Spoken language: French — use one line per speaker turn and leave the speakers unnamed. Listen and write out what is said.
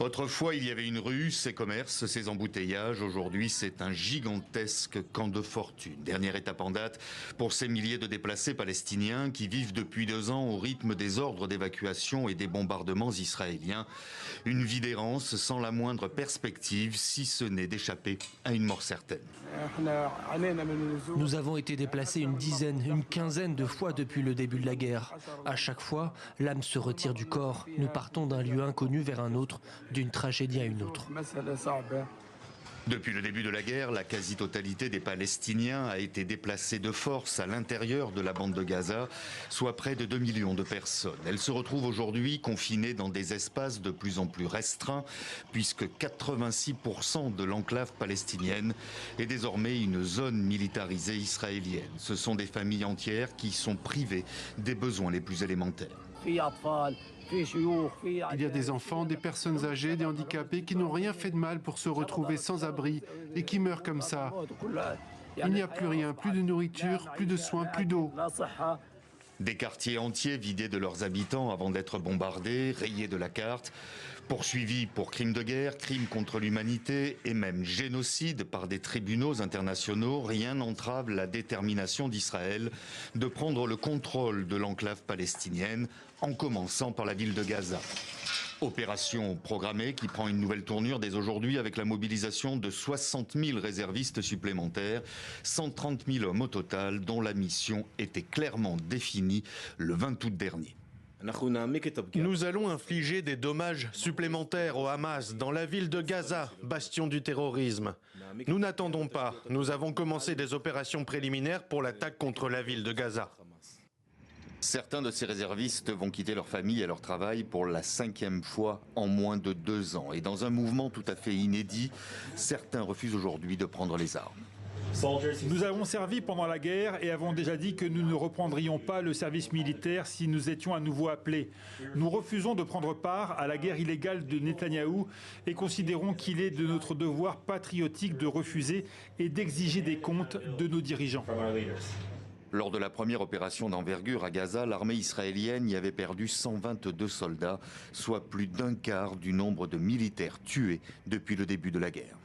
Autrefois, il y avait une rue, ses commerces, ses embouteillages. Aujourd'hui, c'est un gigantesque camp de fortune. Dernière étape en date pour ces milliers de déplacés palestiniens qui vivent depuis 2 ans au rythme des ordres d'évacuation et des bombardements israéliens. Une vie d'errance sans la moindre perspective, si ce n'est d'échapper à une mort certaine.
Nous avons été déplacés une dizaine, une quinzaine de fois depuis le début de la guerre. À chaque fois, l'âme se retire du corps. Nous partons d'un lieu inconnu vers un autre, d'une tragédie à une autre.
Depuis le début de la guerre, la quasi-totalité des Palestiniens a été déplacée de force à l'intérieur de la bande de Gaza, soit près de 2 millions de personnes. Elles se retrouvent aujourd'hui confinées dans des espaces de plus en plus restreints, puisque 86% de l'enclave palestinienne est désormais une zone militarisée israélienne. Ce sont des familles entières qui sont privées des besoins les plus élémentaires.
Il y a des enfants, des personnes âgées, des handicapés qui n'ont rien fait de mal pour se retrouver sans abri et qui meurent comme ça. Il n'y a plus rien, plus de nourriture, plus de soins, plus d'eau.
Des quartiers entiers vidés de leurs habitants avant d'être bombardés, rayés de la carte, poursuivis pour crimes de guerre, crimes contre l'humanité et même génocide par des tribunaux internationaux. Rien n'entrave la détermination d'Israël de prendre le contrôle de l'enclave palestinienne, en commençant par la ville de Gaza. Opération programmée qui prend une nouvelle tournure dès aujourd'hui avec la mobilisation de 60 000 réservistes supplémentaires, 130 000 hommes au total dont la mission était clairement définie le 20 août dernier.
Nous allons infliger des dommages supplémentaires au Hamas dans la ville de Gaza, bastion du terrorisme. Nous n'attendons pas. Nous avons commencé des opérations préliminaires pour l'attaque contre la ville de Gaza.
Certains de ces réservistes vont quitter leur famille et leur travail pour la 5e fois en moins de 2 ans. Et dans un mouvement tout à fait inédit, certains refusent aujourd'hui de prendre les armes.
Nous avons servi pendant la guerre et avons déjà dit que nous ne reprendrions pas le service militaire si nous étions à nouveau appelés. Nous refusons de prendre part à la guerre illégale de Netanyahou et considérons qu'il est de notre devoir patriotique de refuser et d'exiger des comptes de nos dirigeants.
Lors de la première opération d'envergure à Gaza, l'armée israélienne y avait perdu 122 soldats, soit plus d'un quart du nombre de militaires tués depuis le début de la guerre.